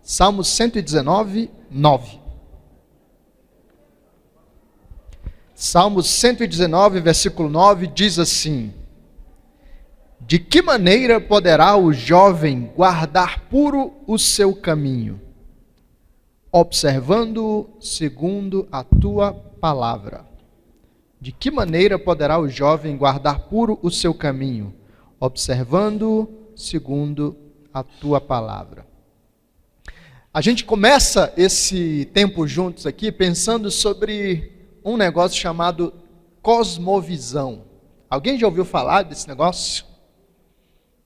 Salmo 119, 9. Salmo 119, versículo 9, diz assim: De que maneira poderá o jovem guardar puro o seu caminho? Observando-o segundo a tua palavra. De que maneira poderá o jovem guardar puro o seu caminho? Observando-o segundo a tua palavra. A gente começa esse tempo juntos aqui pensando sobre um negócio chamado cosmovisão. Alguém já ouviu falar desse negócio?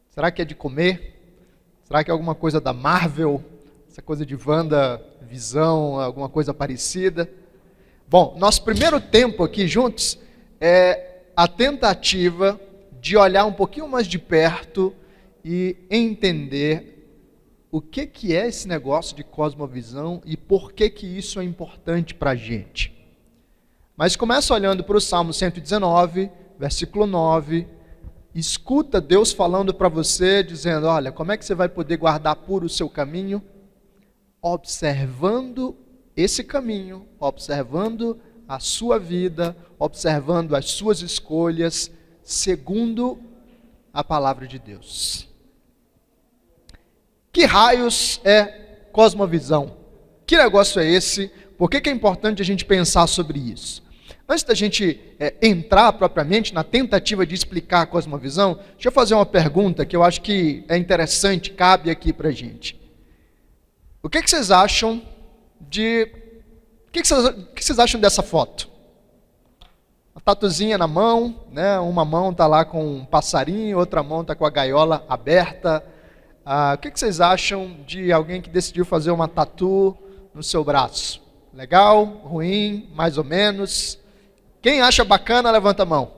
Será que é de comer? Será que é alguma coisa da Marvel? Essa coisa de WandaVisão, alguma coisa parecida? Bom, nosso primeiro tempo aqui juntos é a tentativa de olhar um pouquinho mais de perto e entender o que é esse negócio de cosmovisão e por que isso é importante para a gente. Mas começa olhando para o Salmo 119, versículo 9, escuta Deus falando para você, dizendo, olha, como é que você vai poder guardar puro o seu caminho? Observando esse caminho, observando a sua vida, observando as suas escolhas, segundo a palavra de Deus. Que raios é cosmovisão? Que negócio é esse? Por que é importante a gente pensar sobre isso? Antes da gente entrar propriamente na tentativa de explicar a cosmovisão, deixa eu fazer uma pergunta que eu acho que é interessante, cabe aqui para a gente. O que vocês acham de... O que vocês acham dessa foto? Uma tatuzinha na mão, né? Uma mão está lá com um passarinho, outra mão está com a gaiola aberta. O que vocês acham de alguém que decidiu fazer uma tatu no seu braço? Legal? Ruim? Mais ou menos? Quem acha bacana, levanta a mão.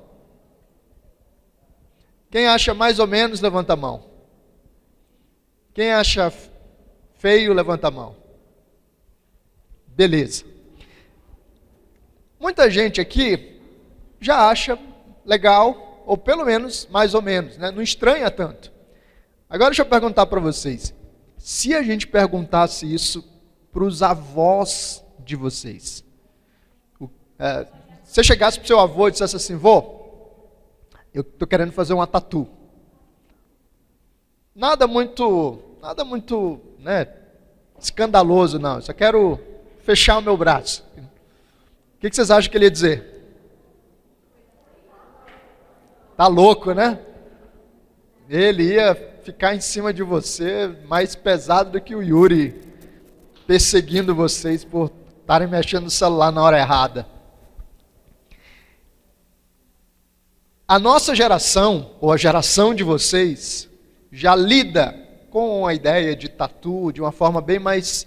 Quem acha mais ou menos, levanta a mão. Quem acha feio, levanta a mão. Beleza. Muita gente aqui já acha legal, ou pelo menos mais ou menos, né? Não estranha tanto. Agora deixa eu perguntar para vocês, se a gente perguntasse isso para os avós de vocês, se você chegasse para o seu avô e dissesse assim, vô, eu estou querendo fazer uma tatu. Nada muito, né, escandaloso não, eu só quero fechar o meu braço. O que vocês acham que ele ia dizer? Tá louco, né? Ele ia ficar em cima de você mais pesado do que o Yuri, perseguindo vocês por estarem mexendo no celular na hora errada. A nossa geração, ou a geração de vocês, já lida com a ideia de tatu de uma forma bem mais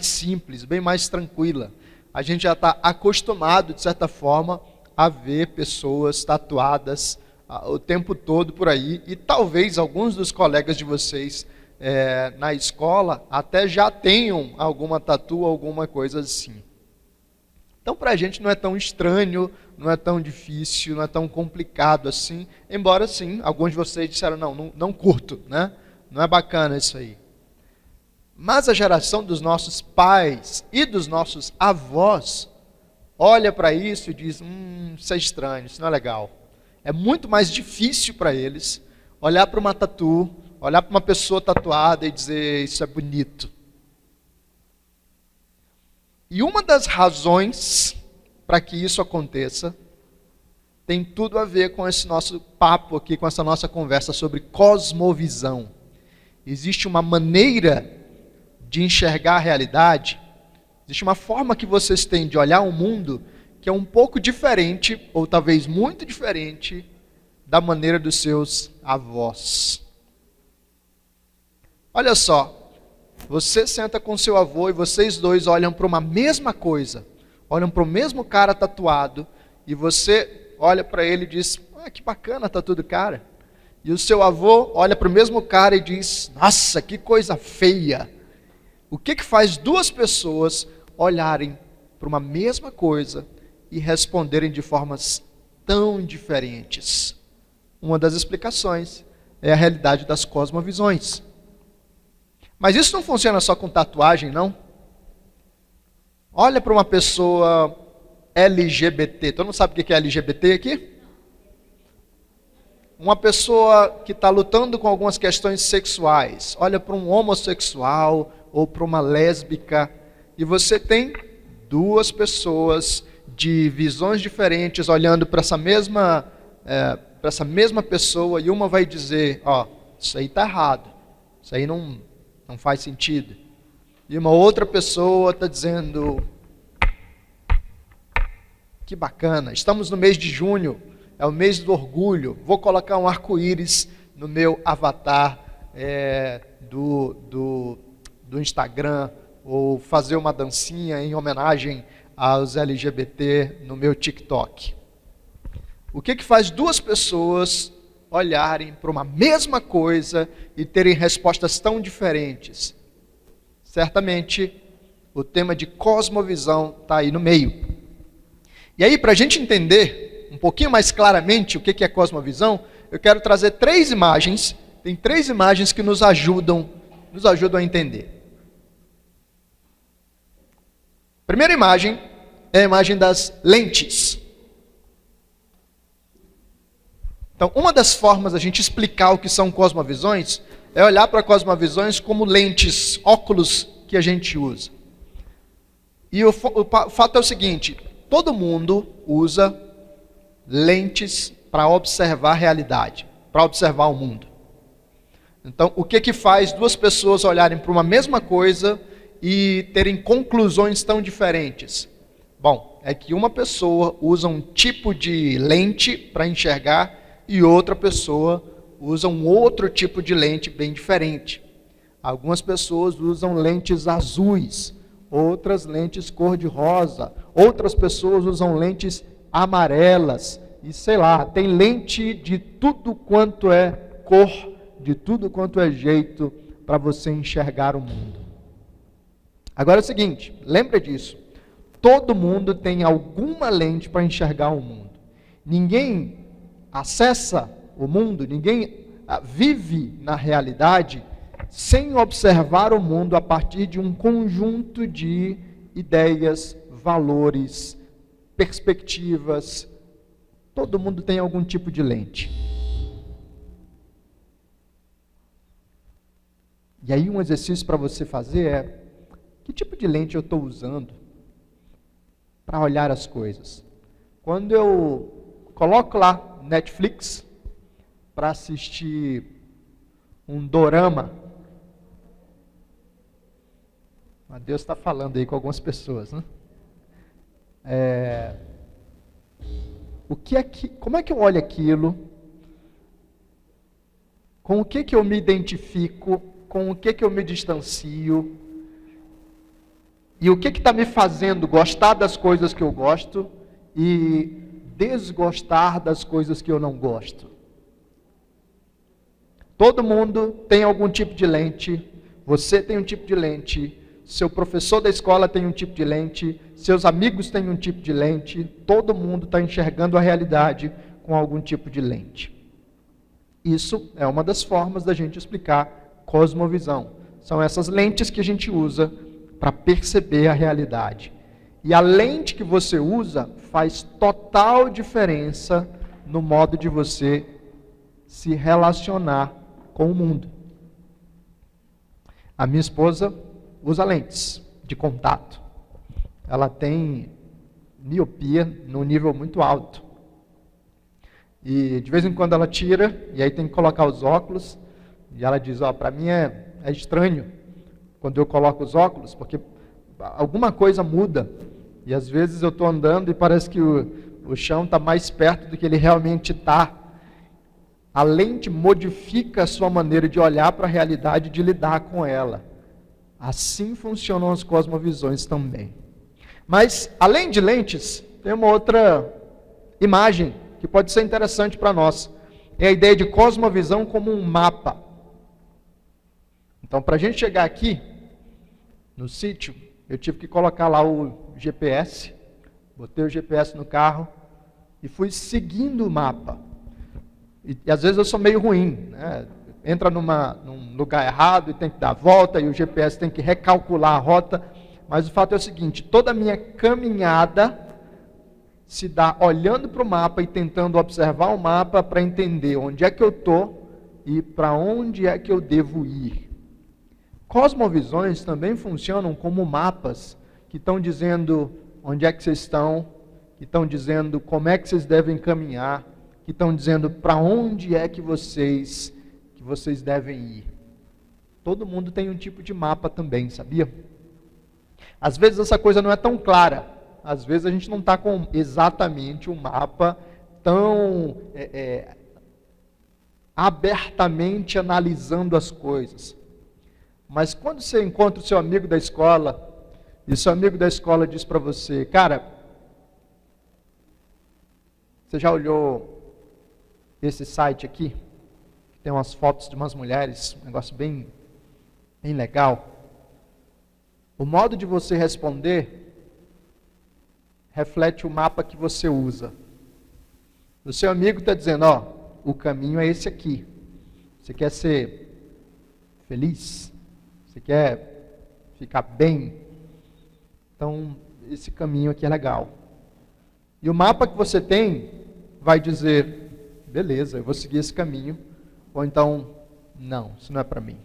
simples, bem mais tranquila. A gente já está acostumado, de certa forma, a ver pessoas tatuadas o tempo todo por aí, e talvez alguns dos colegas de vocês na escola até já tenham alguma tatu, alguma coisa assim. Então para a gente não é tão estranho, não é tão difícil, não é tão complicado assim, embora sim, alguns de vocês disseram, não curto, né? Não é bacana isso aí. Mas a geração dos nossos pais e dos nossos avós olha para isso e diz, isso é estranho, isso não é legal. É muito mais difícil para eles olhar para uma tatu, olhar para uma pessoa tatuada e dizer, isso é bonito. E uma das razões para que isso aconteça tem tudo a ver com esse nosso papo aqui, com essa nossa conversa sobre cosmovisão. Existe uma maneira de enxergar a realidade, existe uma forma que vocês têm de olhar o mundo que é um pouco diferente, ou talvez muito diferente, da maneira dos seus avós. Olha só, você senta com seu avô e vocês dois olham para uma mesma coisa, olham para o mesmo cara tatuado, e você olha para ele e diz, que bacana a tatu do cara. E o seu avô olha para o mesmo cara e diz, nossa, que coisa feia. O que faz duas pessoas olharem para uma mesma coisa e responderem de formas tão diferentes? Uma das explicações é a realidade das cosmovisões. Mas isso não funciona só com tatuagem, não. Olha para uma pessoa LGBT. Todo mundo sabe o que é LGBT aqui? Uma pessoa que está lutando com algumas questões sexuais. Olha para um homossexual ou para uma lésbica. E você tem duas pessoas de visões diferentes olhando para essa mesma pessoa. E uma vai dizer, ó, isso aí está errado. Isso aí não faz sentido. E uma outra pessoa está dizendo, que bacana, estamos no mês de junho, é o mês do orgulho, vou colocar um arco-íris no meu avatar do Instagram, ou fazer uma dancinha em homenagem aos LGBT no meu TikTok. O que faz duas pessoas olharem para uma mesma coisa e terem respostas tão diferentes? Certamente, o tema de cosmovisão está aí no meio. E aí, para a gente entender um pouquinho mais claramente o que é cosmovisão, eu quero trazer 3 imagens. Tem 3 imagens que nos ajudam a entender. Primeira imagem é a imagem das lentes. Então, uma das formas da gente explicar o que são cosmovisões é olhar para cosmovisões como lentes, óculos que a gente usa. E o fato é o seguinte, todo mundo usa lentes para observar a realidade, para observar o mundo. Então, o que faz duas pessoas olharem para uma mesma coisa e terem conclusões tão diferentes? Bom, é que uma pessoa usa um tipo de lente para enxergar e outra pessoa usa um outro tipo de lente bem diferente. Algumas pessoas usam lentes azuis, outras lentes cor-de-rosa, outras pessoas usam lentes amarelas, e sei lá, tem lente de tudo quanto é cor, de tudo quanto é jeito para você enxergar o mundo. Agora é o seguinte, lembra disso, todo mundo tem alguma lente para enxergar o mundo. Ninguém acessa o mundo, ninguém vive na realidade sem observar o mundo a partir de um conjunto de ideias, valores, perspectivas. Todo mundo tem algum tipo de lente. E aí um exercício para você fazer é, que tipo de lente eu estou usando para olhar as coisas? Quando eu coloco lá Netflix para assistir um dorama, Deus está falando aí com algumas pessoas, né? Como é que eu olho aquilo? Com o que eu me identifico? Com o que eu me distancio? E o que está me fazendo gostar das coisas que eu gosto e desgostar das coisas que eu não gosto? Todo mundo tem algum tipo de lente, você tem um tipo de lente, seu professor da escola tem um tipo de lente, seus amigos têm um tipo de lente, todo mundo está enxergando a realidade com algum tipo de lente. Isso é uma das formas da gente explicar cosmovisão. São essas lentes que a gente usa para perceber a realidade. E a lente que você usa faz total diferença no modo de você se relacionar com o mundo. A minha esposa usa lentes de contato. Ela tem miopia num nível muito alto. E de vez em quando ela tira, e aí tem que colocar os óculos, e ela diz, para mim é estranho quando eu coloco os óculos, porque alguma coisa muda, e às vezes eu estou andando e parece que o chão está mais perto do que ele realmente está. A lente modifica a sua maneira de olhar para a realidade e de lidar com ela. Assim funcionam as cosmovisões também. Mas, além de lentes, tem uma outra imagem que pode ser interessante para nós. É a ideia de cosmovisão como um mapa. Então, para a gente chegar aqui, no sítio, eu tive que colocar lá o GPS, botei o GPS no carro e fui seguindo o mapa. E às vezes eu sou meio ruim, né? entra num lugar errado e tem que dar a volta, e o GPS tem que recalcular a rota. Mas o fato é o seguinte, toda a minha caminhada se dá olhando para o mapa e tentando observar o mapa para entender onde é que eu estou e para onde é que eu devo ir. Cosmovisões também funcionam como mapas que estão dizendo onde é que vocês estão, que estão dizendo como é que vocês devem caminhar, que estão dizendo para onde é que vocês devem ir. Todo mundo tem um tipo de mapa também, sabia? Às vezes essa coisa não é tão clara. Às vezes a gente não está com exatamente um mapa tão abertamente analisando as coisas. Mas quando você encontra o seu amigo da escola, e o seu amigo da escola diz para você, cara, você já olhou esse site aqui? Tem umas fotos de umas mulheres, um negócio bem legal. O modo de você responder reflete o mapa que você usa. O seu amigo está dizendo, o caminho é esse aqui. Você quer ser feliz? Você quer ficar bem? Então, esse caminho aqui é legal. E o mapa que você tem vai dizer, beleza, eu vou seguir esse caminho. Ou então, não, isso não é para mim.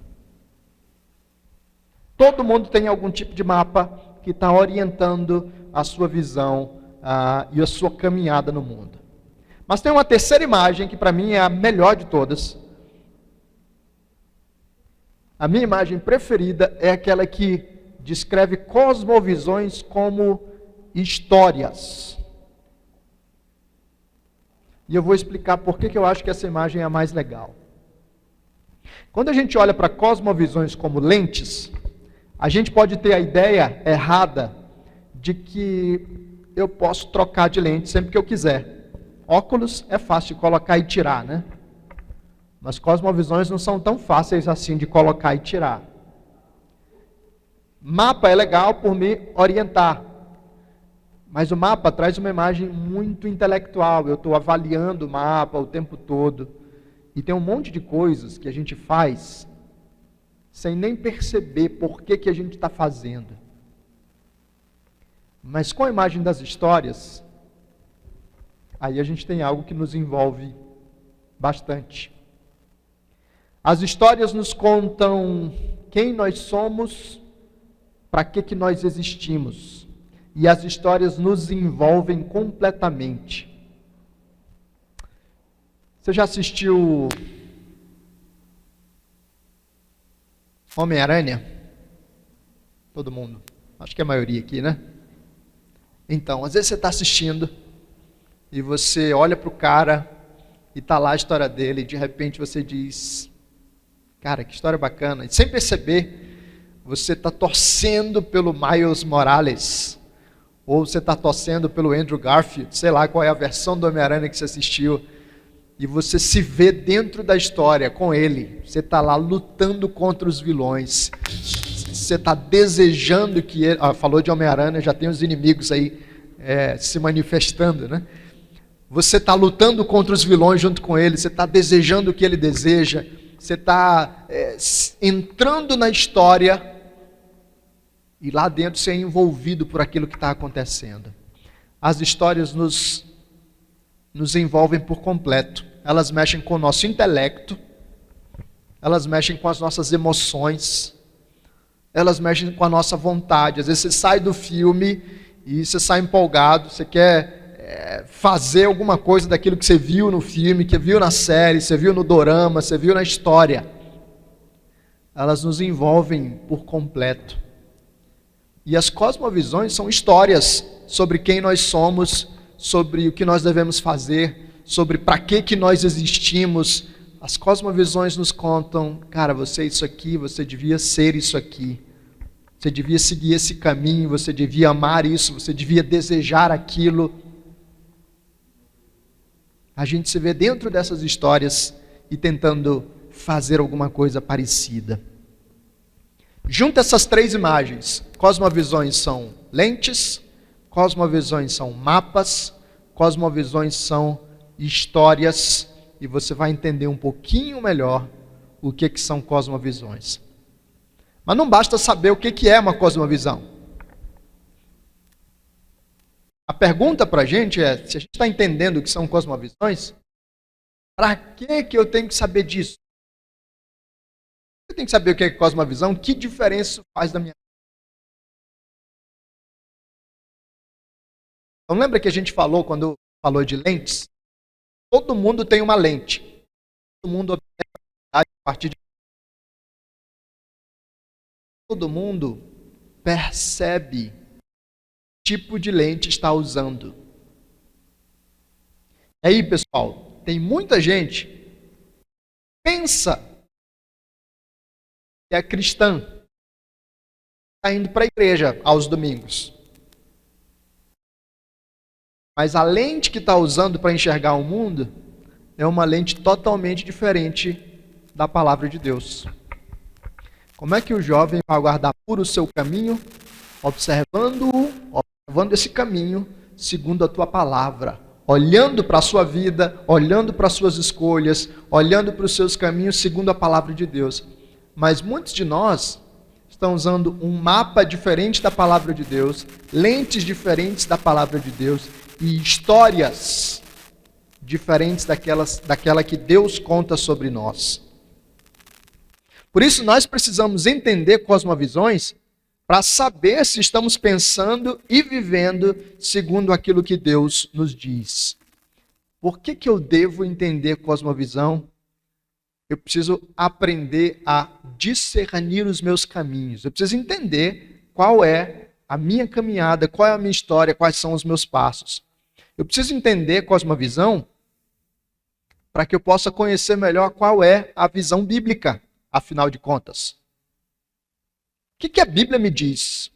Todo mundo tem algum tipo de mapa que está orientando a sua visão e a sua caminhada no mundo. Mas tem uma terceira imagem que para mim é a melhor de todas. A minha imagem preferida é aquela que descreve cosmovisões como histórias. E eu vou explicar por que eu acho que essa imagem é a mais legal. Quando a gente olha para cosmovisões como lentes, a gente pode ter a ideia errada de que eu posso trocar de lente sempre que eu quiser. Óculos é fácil de colocar e tirar, né? Mas cosmovisões não são tão fáceis assim de colocar e tirar. Mapa é legal por me orientar. Mas o mapa traz uma imagem muito intelectual. Eu estou avaliando o mapa o tempo todo. E tem um monte de coisas que a gente faz sem nem perceber por que a gente está fazendo. Mas com a imagem das histórias, aí a gente tem algo que nos envolve bastante. As histórias nos contam quem nós somos, para que nós existimos. E as histórias nos envolvem completamente. Você já assistiu Homem-Aranha? Todo mundo. Acho que a maioria aqui, né? Então, às vezes você está assistindo e você olha para o cara e está lá a história dele e de repente você diz, cara, que história bacana. E sem perceber, você está torcendo pelo Miles Morales ou você está torcendo pelo Andrew Garfield, sei lá qual é a versão do Homem-Aranha que você assistiu. E você se vê dentro da história com ele. Você está lá lutando contra os vilões. Você está desejando que ele... falou de Homem-Aranha, já tem os inimigos aí se manifestando, né? Você está lutando contra os vilões junto com ele. Você está desejando o que ele deseja. Você está entrando na história. E lá dentro você é envolvido por aquilo que está acontecendo. As histórias nos envolvem por completo. Elas mexem com o nosso intelecto, elas mexem com as nossas emoções, elas mexem com a nossa vontade. Às vezes você sai do filme e você sai empolgado, você quer fazer alguma coisa daquilo que você viu no filme, que viu na série, você viu no dorama, você viu na história. Elas nos envolvem por completo. E as cosmovisões são histórias sobre quem nós somos, sobre o que nós devemos fazer, sobre para que nós existimos. As cosmovisões nos contam, cara, você é isso aqui, você devia ser isso aqui. Você devia seguir esse caminho, você devia amar isso, você devia desejar aquilo. A gente se vê dentro dessas histórias e tentando fazer alguma coisa parecida. Junta essas três imagens. Cosmovisões são lentes, cosmovisões são mapas, cosmovisões são histórias, e você vai entender um pouquinho melhor o que são cosmovisões. Mas não basta saber o que é uma cosmovisão. A pergunta para a gente é, se a gente está entendendo o que são cosmovisões, para que eu tenho que saber disso? Eu tenho que saber o que é cosmovisão, que diferença isso faz da minha vida. Então lembra que a gente falou, quando falou de lentes? Todo mundo tem uma lente. Todo mundo observa a realidade a partir de... Todo mundo percebe que tipo de lente está usando. E aí, pessoal, tem muita gente que pensa que é cristã, está indo para a igreja aos domingos. Mas a lente que está usando para enxergar o mundo é uma lente totalmente diferente da palavra de Deus. Como é que o jovem vai guardar puro o seu caminho, observando esse caminho segundo a tua palavra, olhando para a sua vida, olhando para as suas escolhas, olhando para os seus caminhos segundo a palavra de Deus. Mas muitos de nós estão usando um mapa diferente da palavra de Deus, lentes diferentes da palavra de Deus e histórias diferentes daquela que Deus conta sobre nós. Por isso nós precisamos entender cosmovisões para saber se estamos pensando e vivendo segundo aquilo que Deus nos diz. Por que eu devo entender cosmovisão? Eu preciso aprender a discernir os meus caminhos. Eu preciso entender qual é a minha caminhada, qual é a minha história, quais são os meus passos. Eu preciso entender cosmovisão para que eu possa conhecer melhor qual é a visão bíblica, afinal de contas. O que a Bíblia me diz?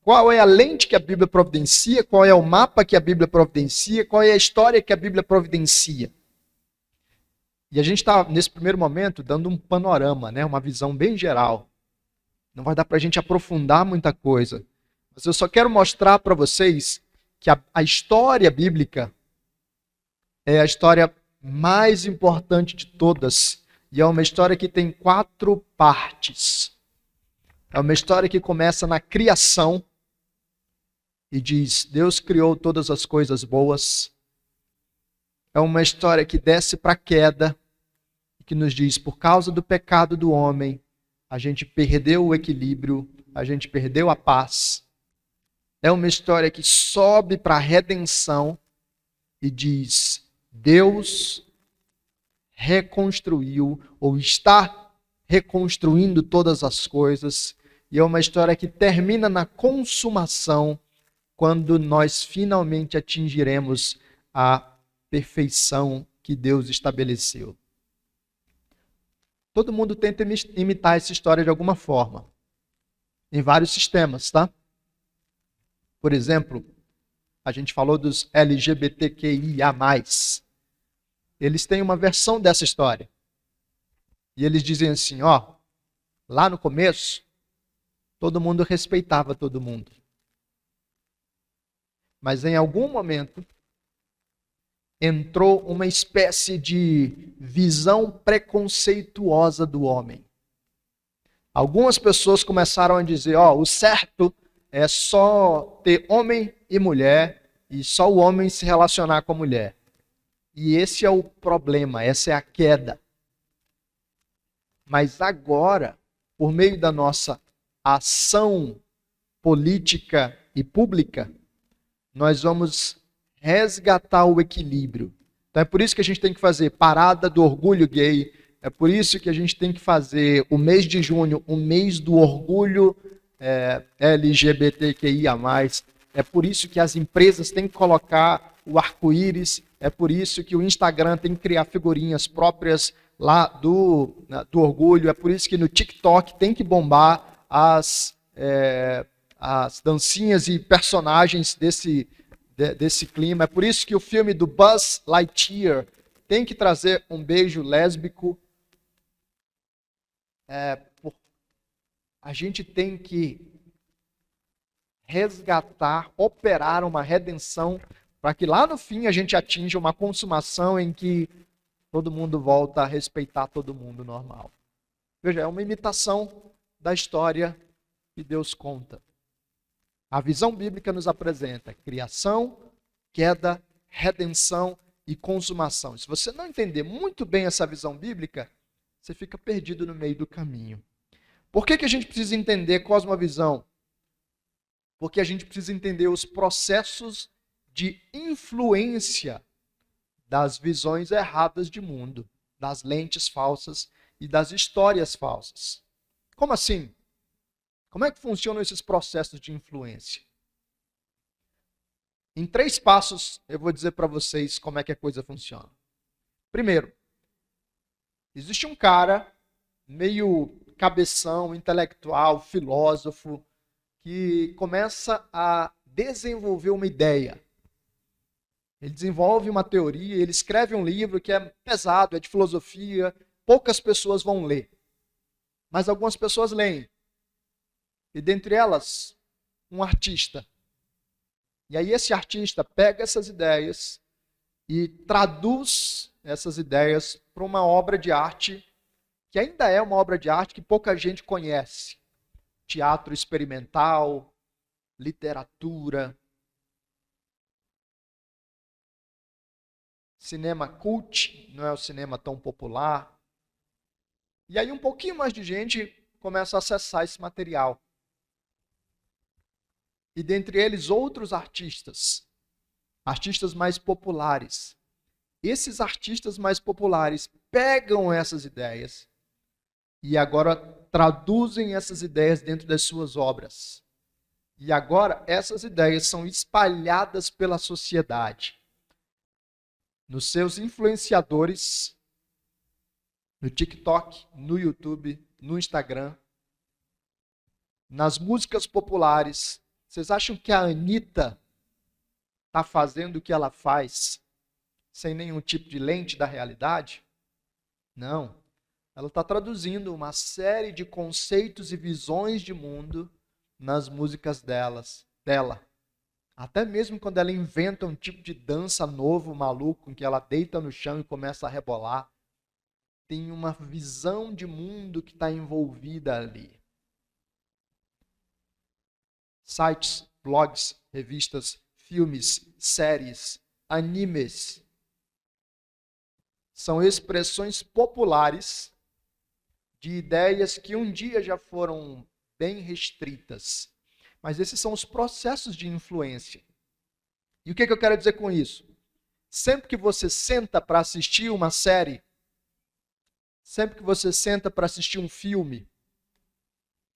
Qual é a lente que a Bíblia providencia? Qual é o mapa que a Bíblia providencia? Qual é a história que a Bíblia providencia? E a gente está, nesse primeiro momento, dando um panorama, né? Uma visão bem geral. Não vai dar para a gente aprofundar muita coisa. Mas eu só quero mostrar para vocês que a história bíblica é a história mais importante de todas. E é uma história que tem 4 partes. É uma história que começa na criação e diz: Deus criou todas as coisas boas. É uma história que desce para a queda, que nos diz: por causa do pecado do homem, a gente perdeu o equilíbrio, a gente perdeu a paz. É uma história que sobe para a redenção e diz: Deus reconstruiu ou está reconstruindo todas as coisas. E é uma história que termina na consumação, quando nós finalmente atingiremos a perfeição que Deus estabeleceu. Todo mundo tenta imitar essa história de alguma forma, em vários sistemas, tá? Por exemplo, a gente falou dos LGBTQIA+. Eles têm uma versão dessa história. E eles dizem assim, lá no começo, todo mundo respeitava todo mundo. Mas em algum momento, entrou uma espécie de visão preconceituosa do homem. Algumas pessoas começaram a dizer, o certo é só ter homem e mulher, e só o homem se relacionar com a mulher. E esse é o problema, essa é a queda. Mas agora, por meio da nossa ação política e pública, nós vamos resgatar o equilíbrio. Então é por isso que a gente tem que fazer parada do orgulho gay, é por isso que a gente tem que fazer o mês de junho, o mês do orgulho LGBTQIA+, é por isso que as empresas têm que colocar o arco-íris, é por isso que o Instagram tem que criar figurinhas próprias lá do orgulho, é por isso que no TikTok tem que bombar as dancinhas e personagens desse clima. É por isso que o filme do Buzz Lightyear tem que trazer um beijo lésbico. A gente tem que resgatar, operar uma redenção, para que lá no fim a gente atinja uma consumação em que todo mundo volta a respeitar todo mundo normal. Veja, é uma imitação da história que Deus conta. A visão bíblica nos apresenta criação, queda, redenção e consumação. Se você não entender muito bem essa visão bíblica, você fica perdido no meio do caminho. Por que a gente precisa entender cosmovisão? Porque a gente precisa entender os processos de influência das visões erradas de mundo, das lentes falsas e das histórias falsas. Como assim? Como é que funcionam esses processos de influência? Em 3 passos, eu vou dizer para vocês como é que a coisa funciona. Primeiro, existe um cara meio cabeção, intelectual, filósofo, que começa a desenvolver uma ideia. Ele desenvolve uma teoria, ele escreve um livro que é pesado, é de filosofia, poucas pessoas vão ler. Mas algumas pessoas leem. E dentre elas, um artista. E aí esse artista pega essas ideias e traduz essas ideias para uma obra de arte, que ainda é uma obra de arte que pouca gente conhece. Teatro experimental, literatura, cinema cult, não é o cinema tão popular. E aí um pouquinho mais de gente começa a acessar esse material. E dentre eles outros artistas mais populares. Esses artistas mais populares pegam essas ideias e agora traduzem essas ideias dentro das suas obras. E agora essas ideias são espalhadas pela sociedade. Nos seus influenciadores, no TikTok, no YouTube, no Instagram, nas músicas populares. Vocês acham que a Anitta está fazendo o que ela faz sem nenhum tipo de lente da realidade? Não. Ela está traduzindo uma série de conceitos e visões de mundo nas músicas dela. Até mesmo quando ela inventa um tipo de dança novo, maluco, em que ela deita no chão e começa a rebolar, tem uma visão de mundo que está envolvida ali. Sites, blogs, revistas, filmes, séries, animes são expressões populares de ideias que um dia já foram bem restritas. Mas esses são os processos de influência. E o que eu quero dizer com isso? Sempre que você senta para assistir uma série, sempre que você senta para assistir um filme,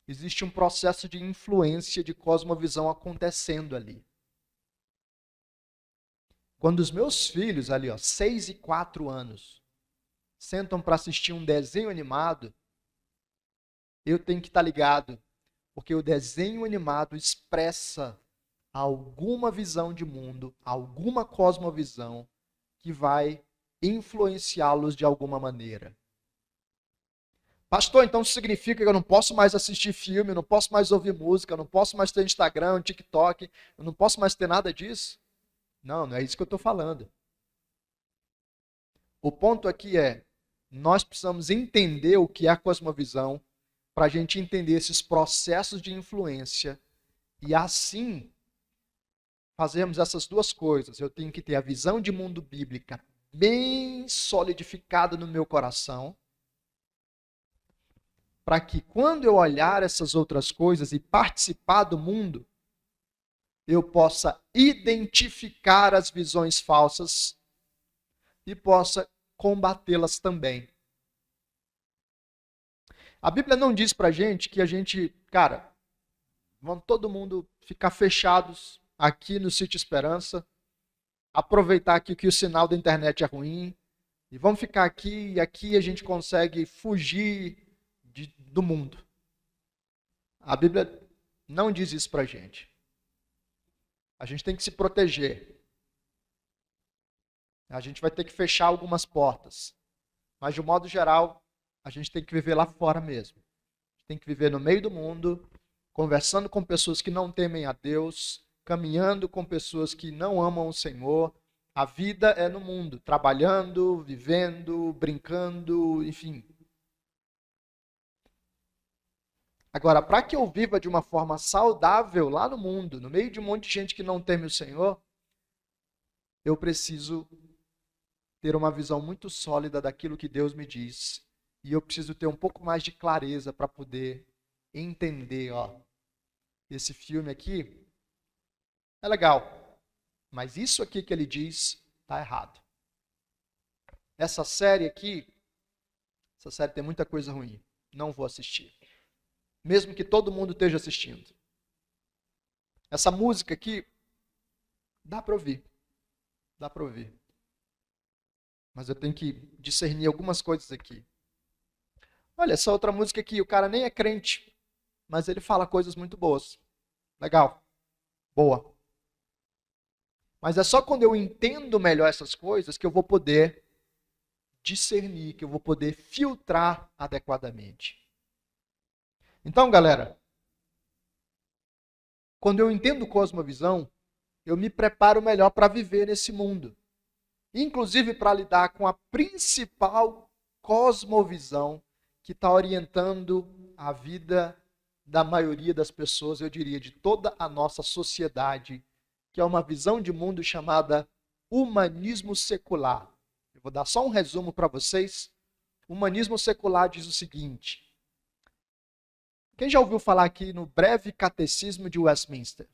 existe um processo de influência, de cosmovisão acontecendo ali. Quando os meus filhos ali, 6 e 4 anos, sentam para assistir um desenho animado, eu tenho que estar ligado, porque o desenho animado expressa alguma visão de mundo, alguma cosmovisão que vai influenciá-los de alguma maneira. Pastor, então isso significa que eu não posso mais assistir filme, eu não posso mais ouvir música, eu não posso mais ter Instagram, TikTok, eu não posso mais ter nada disso? Não, não é isso que eu estou falando. O ponto aqui é, nós precisamos entender o que é a cosmovisão para a gente entender esses processos de influência e assim fazermos essas duas coisas. Eu tenho que ter a visão de mundo bíblica bem solidificada no meu coração, para que quando eu olhar essas outras coisas e participar do mundo, eu possa identificar as visões falsas e possa combatê-las também. A Bíblia não diz pra gente que a gente, vamos todo mundo ficar fechados aqui no Sítio Esperança, aproveitar aqui que o sinal da internet é ruim, e vamos ficar aqui e aqui a gente consegue fugir do mundo. A Bíblia não diz isso pra gente. A gente tem que se proteger. A gente vai ter que fechar algumas portas. Mas, de um modo geral, a gente tem que viver lá fora mesmo. A gente tem que viver no meio do mundo, conversando com pessoas que não temem a Deus, caminhando com pessoas que não amam o Senhor, A vida é no mundo, trabalhando, vivendo, brincando, enfim. Agora, para que eu viva de uma forma saudável lá no mundo, no meio de um monte de gente que não teme o Senhor, eu preciso ter uma visão muito sólida daquilo que Deus me diz. E eu preciso ter um pouco mais de clareza para poder entender, ó, esse filme aqui é legal, mas isso aqui que ele diz está errado. Essa série aqui, essa série tem muita coisa ruim. Não vou assistir. Mesmo que todo mundo esteja assistindo. Essa música aqui, dá para ouvir. Dá para ouvir. Mas eu tenho que discernir algumas coisas aqui. Olha, essa outra música aqui, o cara nem é crente, mas ele fala coisas muito boas. Legal. Boa. Mas é só quando eu entendo melhor essas coisas que eu vou poder discernir, que eu vou poder filtrar adequadamente. Então, galera, quando eu entendo cosmovisão, eu me preparo melhor para viver nesse mundo. Inclusive para lidar com a principal cosmovisão que está orientando a vida da maioria das pessoas, eu diria, de toda a nossa sociedade, que é uma visão de mundo chamada humanismo secular. Eu vou dar só um resumo para vocês. O humanismo secular diz o seguinte: quem já ouviu falar aqui no breve catecismo de Westminster?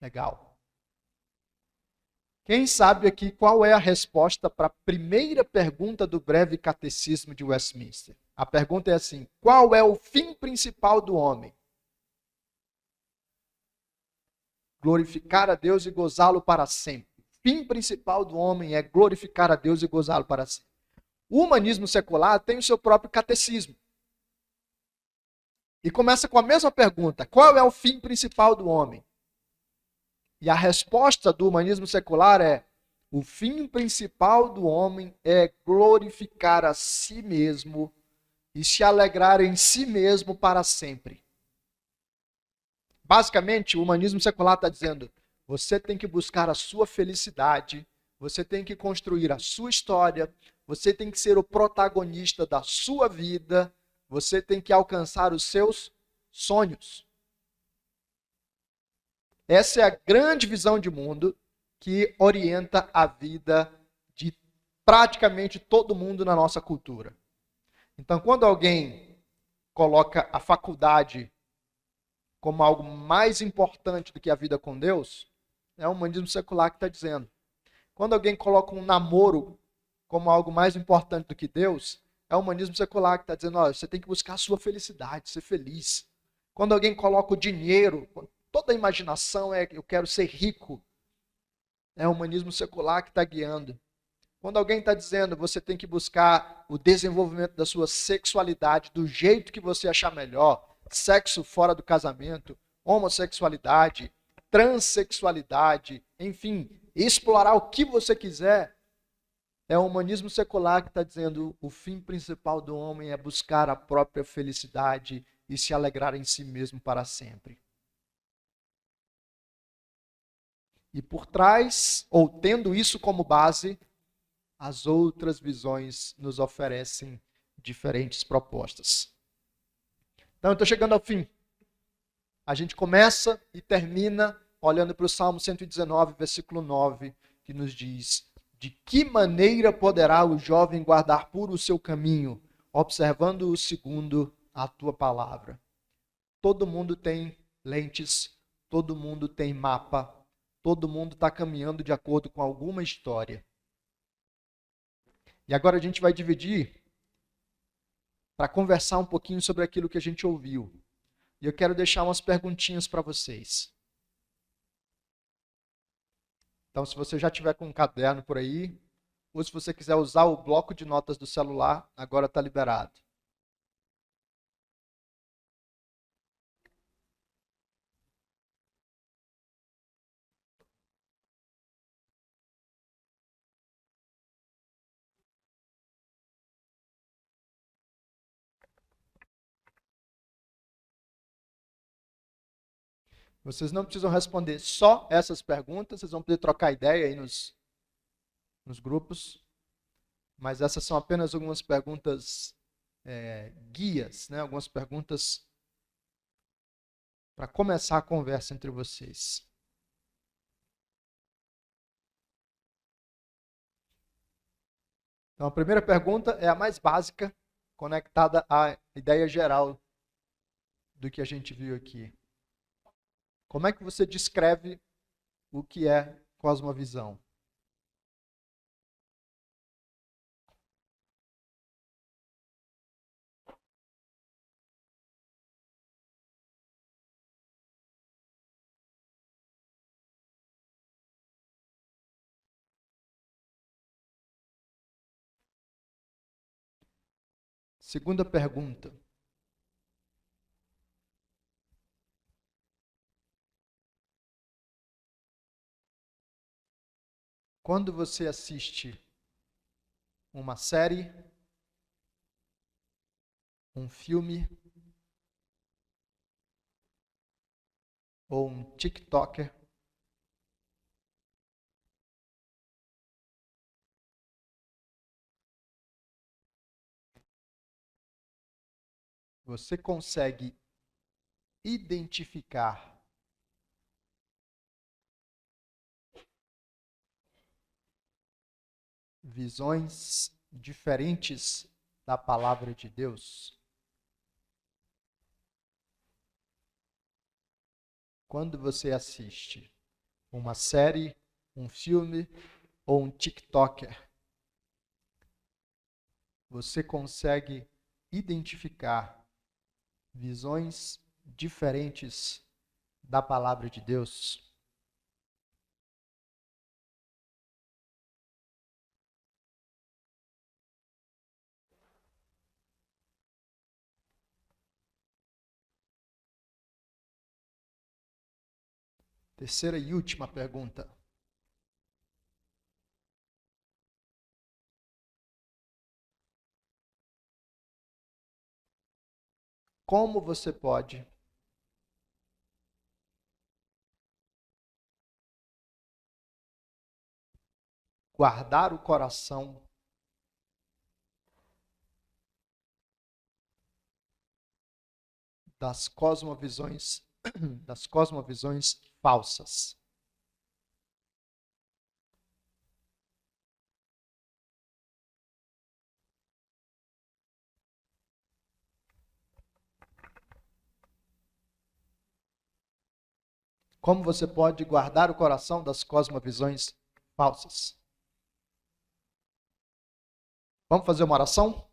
Legal. Quem sabe aqui qual é a resposta para a primeira pergunta do breve catecismo de Westminster? A pergunta é assim: qual é o fim principal do homem? Glorificar a Deus e gozá-lo para sempre. O fim principal do homem é glorificar a Deus e gozá-lo para sempre. O humanismo secular tem o seu próprio catecismo. E começa com a mesma pergunta: qual é o fim principal do homem? E a resposta do humanismo secular é: o fim principal do homem é glorificar a si mesmo e se alegrar em si mesmo para sempre. Basicamente, o humanismo secular está dizendo: você tem que buscar a sua felicidade, você tem que construir a sua história, você tem que ser o protagonista da sua vida, você tem que alcançar os seus sonhos. Essa é a grande visão de mundo que orienta a vida de praticamente todo mundo na nossa cultura. Então, quando alguém coloca a faculdade como algo mais importante do que a vida com Deus, é o humanismo secular que está dizendo. Quando alguém coloca um namoro como algo mais importante do que Deus, é o humanismo secular que está dizendo: ó, você tem que buscar a sua felicidade, ser feliz. Quando alguém coloca o dinheiro, toda a imaginação é: eu quero ser rico, é o humanismo secular que está guiando. Quando alguém está dizendo: você tem que buscar o desenvolvimento da sua sexualidade do jeito que você achar melhor, sexo fora do casamento, homossexualidade, transexualidade, enfim, explorar o que você quiser, é o humanismo secular que está dizendo: o fim principal do homem é buscar a própria felicidade e se alegrar em si mesmo para sempre. E por trás, ou tendo isso como base, as outras visões nos oferecem diferentes propostas. Então, eu estou chegando ao fim. A gente começa e termina olhando para o Salmo 119, versículo 9, que nos diz: de que maneira poderá o jovem guardar puro o seu caminho, observando-o segundo a tua palavra? Todo mundo tem lentes, todo mundo tem mapa, todo mundo está caminhando de acordo com alguma história. E agora a gente vai dividir para conversar um pouquinho sobre aquilo que a gente ouviu. E eu quero deixar umas perguntinhas para vocês. Então, se você já tiver com um caderno por aí, ou se você quiser usar o bloco de notas do celular, agora está liberado. Vocês não precisam responder só essas perguntas, vocês vão poder trocar ideia aí nos grupos, mas essas são apenas algumas perguntas guias, né? Algumas perguntas para começar a conversa entre vocês. Então, a primeira pergunta é a mais básica, conectada à ideia geral do que a gente viu aqui. Como é que você descreve o que é cosmovisão? Segunda pergunta. Quando você assiste uma série, um filme ou um TikToker, você consegue identificar visões diferentes da palavra de Deus? Quando você assiste uma série, um filme ou um TikToker, você consegue identificar visões diferentes da palavra de Deus? Terceira e última pergunta. Como você pode guardar o coração das cosmovisões falsas? Como você pode guardar o coração das cosmovisões falsas? Vamos fazer uma oração?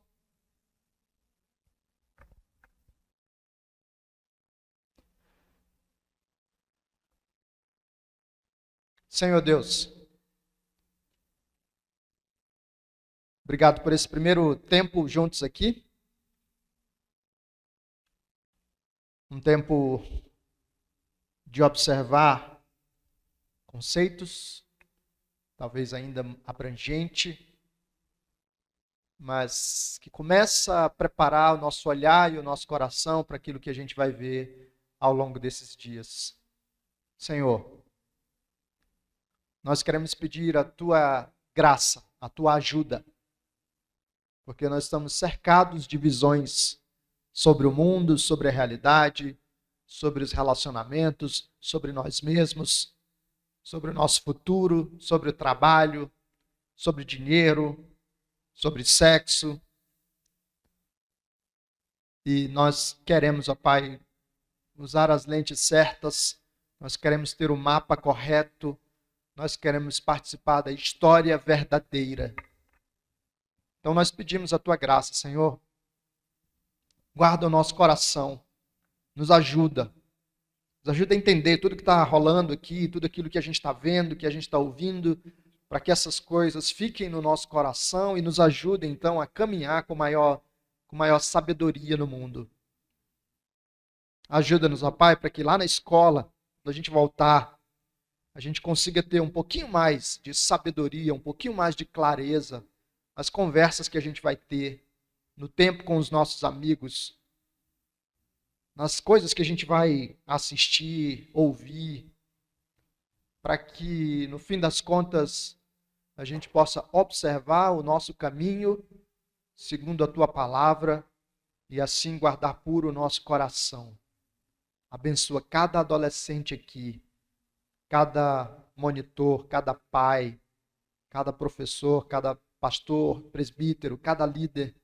Senhor Deus, obrigado por esse primeiro tempo juntos aqui. Um tempo de observar conceitos, talvez ainda abrangente, mas que começa a preparar o nosso olhar e o nosso coração para aquilo que a gente vai ver ao longo desses dias. Senhor, nós queremos pedir a tua graça, a tua ajuda, porque nós estamos cercados de visões sobre o mundo, sobre a realidade, sobre os relacionamentos, sobre nós mesmos, sobre o nosso futuro, sobre o trabalho, sobre dinheiro, sobre sexo. E nós queremos, ó Pai, usar as lentes certas, nós queremos ter o mapa correto, nós queremos participar da história verdadeira. Então nós pedimos a tua graça, Senhor. Guarda o nosso coração, nos ajuda a entender tudo que está rolando aqui, tudo aquilo que a gente está vendo, que a gente está ouvindo, para que essas coisas fiquem no nosso coração e nos ajudem, então, a caminhar com maior sabedoria no mundo. Ajuda-nos, ó Pai, para que lá na escola, quando a gente voltar, a gente consiga ter um pouquinho mais de sabedoria, um pouquinho mais de clareza, as conversas que a gente vai ter no tempo com os nossos amigos, nas coisas que a gente vai assistir, ouvir, para que, no fim das contas, a gente possa observar o nosso caminho segundo a tua palavra e assim guardar puro o nosso coração. Abençoa cada adolescente aqui, cada monitor, cada pai, cada professor, cada pastor, presbítero, cada líder.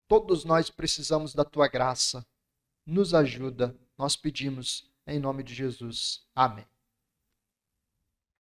Todos nós precisamos da tua graça. Nos ajuda, nós pedimos em nome de Jesus. Amém.